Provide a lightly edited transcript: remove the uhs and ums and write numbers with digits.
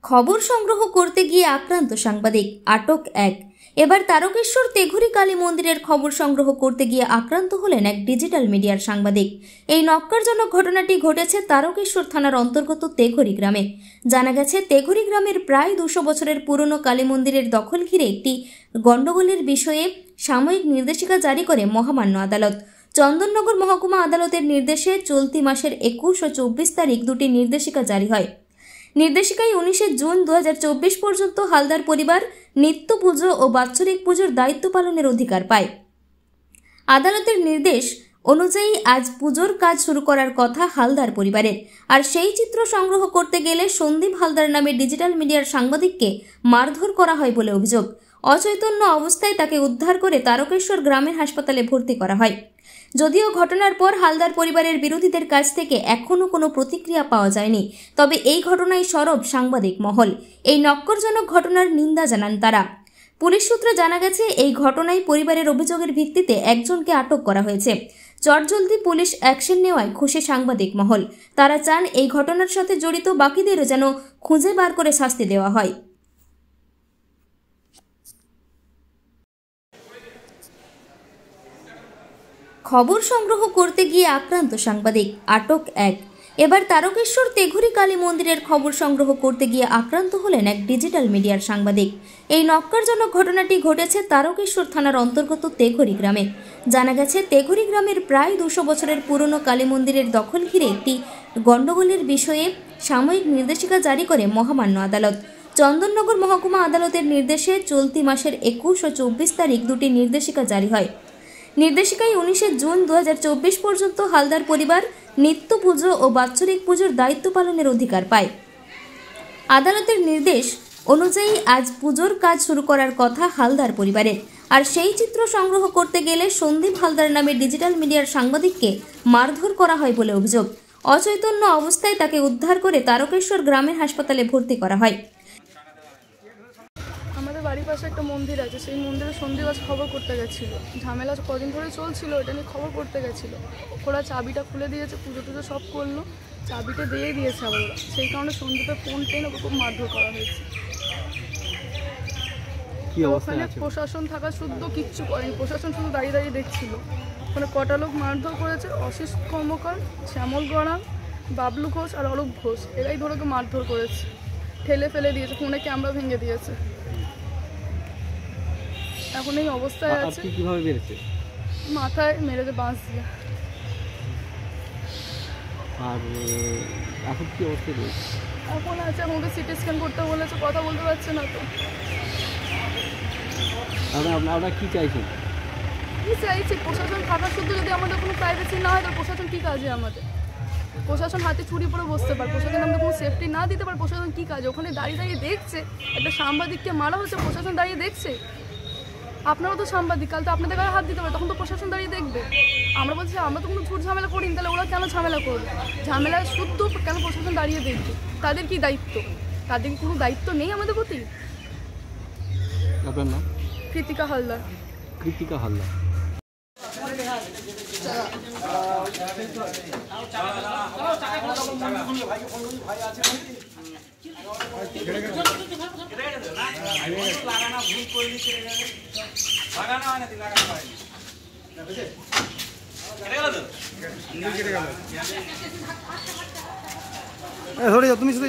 খবর সংগ্রহ করতে গিয়ে আক্রান্ত সাংবাদিক, আটক এক। এবার তারকেশ্বর তেঘুরি কালী মন্দিরের খবর সংগ্রহ করতে গিয়ে আক্রান্ত হলেন এক ডিজিটাল মিডিয়ার সাংবাদিক। এই নক্কারজনক ঘটনাটি ঘটেছে তারকেশ্বর থানার অন্তর্গত তেঘুরি গ্রামে। জানা গেছে, তেঘুরি গ্রামের প্রায় 200 বছরের পুরনো কালী মন্দিরের দখল ঘিরে একটি গণ্ডগোলের বিষয়ে সাময়িক নির্দেশিকা জারি করে মহামান্য আদালত। চন্দননগর মহকুমা আদালতের নির্দেশে চলতি মাসের 21 ও 24 তারিখ দুটি নির্দেশিকা জারি হয়। নির্দেশিকায় 19 জুন 2024 পর্যন্ত হালদার পরিবার নিত্য পুজো ও বাৎসরিক পুজোর দায়িত্ব পালনের অধিকার পায়। আদালতের নির্দেশ অনুযায়ী আজ পুজোর কাজ শুরু করার কথা হালদার পরিবারের, আর সেই চিত্র সংগ্রহ করতে গেলে সন্দীপ হালদার নামে ডিজিটাল মিডিয়ার সাংবাদিককে মারধর করা হয় বলে অভিযোগ। অচৈতন্য অবস্থায় তাকে উদ্ধার করে তারকেশ্বর গ্রামের হাসপাতালে ভর্তি করা হয়। যদিও ঘটনার পর হালদার পরিবারের বিরোধীদের কাছ থেকে এখনও কোনো প্রতিক্রিয়া পাওয়া যায়নি, তবে এই ঘটনায় সরব সাংবাদিক মহল। এই নক্করজনক ঘটনার নিন্দা জানান তারা। পুলিশ সূত্রে জানা গেছে, এই ঘটনায় পরিবারের অভিযোগের ভিত্তিতে একজনকে আটক করা হয়েছে। চটজলদি পুলিশ অ্যাকশন নেওয়ায় খুশি সাংবাদিক মহল। তারা চান এই ঘটনার সাথে জড়িত বাকিদেরও যেন খুঁজে বার করে শাস্তি দেওয়া হয়। খবর সংগ্রহ করতে গিয়ে আক্রান্ত সাংবাদিক, আটক এক। এবার তারকেশ্বর তেঘুরি কালী মন্দিরের খবর সংগ্রহ করতে গিয়ে আক্রান্ত হলেন এক ডিজিটাল মিডিয়ার সাংবাদিক। এই নক্কারজনক ঘটনাটি ঘটেছে তারকেশ্বর থানার অন্তর্গত তেঘুরি গ্রামে। জানা গেছে, তেঘুরি গ্রামের প্রায় 200 বছরের পুরনো কালী মন্দিরের দখল ঘিরে একটি গণ্ডগোলের বিষয়ে সাময়িক নির্দেশিকা জারি করে মহামান্য আদালত। চন্দননগর মহকুমা আদালতের নির্দেশে চলতি মাসের 21 ও 24 তারিখ দুটি নির্দেশিকা জারি হয়। নির্দেশিকায় 19 জুন 2024 পর্যন্ত হালদার পরিবার নিত্য পুজো ও বাৎসরিক পুজোর দায়িত্ব পালনের অধিকার পায়। আদালতের নির্দেশ অনুযায়ী আজ পুজোর কাজ শুরু করার কথা হালদার পরিবারের, আর সেই চিত্র সংগ্রহ করতে গেলে সন্দীপ হালদার নামে ডিজিটাল মিডিয়ার সাংবাদিককে মারধর করা হয় বলে অভিযোগ। অচৈতন্য অবস্থায় তাকে উদ্ধার করে তারকেশ্বর গ্রামের হাসপাতালে ভর্তি করা হয়। বাড়ির পাশে একটা মন্দির আছে, সেই মন্দিরে সন্ধ্যেবাস খবর করতে গেছিল। ঝামেলা কদিন ধরে চলছিল, এটা নিয়ে খবর করতে গেছিল। ওরা চাবিটা খুলে দিয়েছে, পুজো টুজো সব করলো, চাবিটা দিয়ে দিয়েছে আবার ওরা। সেই কারণে সন্ধ্যেতে ফোন টেনে ওকে খুব মারধর করা হয়েছে। ওখানে প্রশাসন থাকা শুদ্ধ কিচ্ছু করেনি, প্রশাসন শুধু দাঁড়িয়ে দাঁড়িয়ে দেখছিল। ওখানে কটা লোক মারধর করেছে, অশিস কর্মকার, শ্যামল গড়াম, বাবলু ঘোষ আর অরূপ ঘোষ, এরাই ধরে ওকে মারধর করেছে, ঠেলে ফেলে দিয়েছে, ফোনে ক্যামেরা ভেঙে দিয়েছে। এখন এই অবস্থায় আছে। কিভাবে মেরেছে? মাথায় মেরেছে বাঁশ দিয়ে। আর এখন কি অবস্থা রয়েছে? এখন আছে, আমাকে সিটি স্ক্যান করতে বলেছে, কথা বলতে পারছে না তো। আমরা কি চাইছেন? কি চাইছি, প্রশাসন থাকা শুধু যদি আমাদের কোনো প্রাইভেসি না হয়, তাহলে প্রশাসন কী কাজে আমাদের? প্রশাসন হাতে ছুরি পরে বসতে পারে, প্রশাসন আমাদের কোনো সেফটি না দিতে পারে, প্রশাসন কী কাজে? ওখানে দাঁড়িয়ে দাঁড়িয়ে দেখছে একটা সাংবাদিককে মারা হচ্ছে, প্রশাসন দাঁড়িয়ে দেখছে। আপনারাও তো সাংবাদিক, কাল তো আপনাদের গায়ে হাত দিতে পারে, তখন তো প্রশাসন দাঁড়িয়ে দেখবে। আমরা বলছি আমরা তো কোনো ঝুট ঝামেলা করিনি, তাহলে ওরা কেন ঝামেলা করবে? ঝামেলা শুদ্ধ কেন প্রশাসন দাঁড়িয়ে দেখবে? তাদের কি দায়িত্ব? তাদের কি কোনো দায়িত্ব নেই আমাদের প্রতি? আপনার নাম? কৃতিকা হালদার। কৃতিকা হালদার। ধরে যাও, তুমি শুধু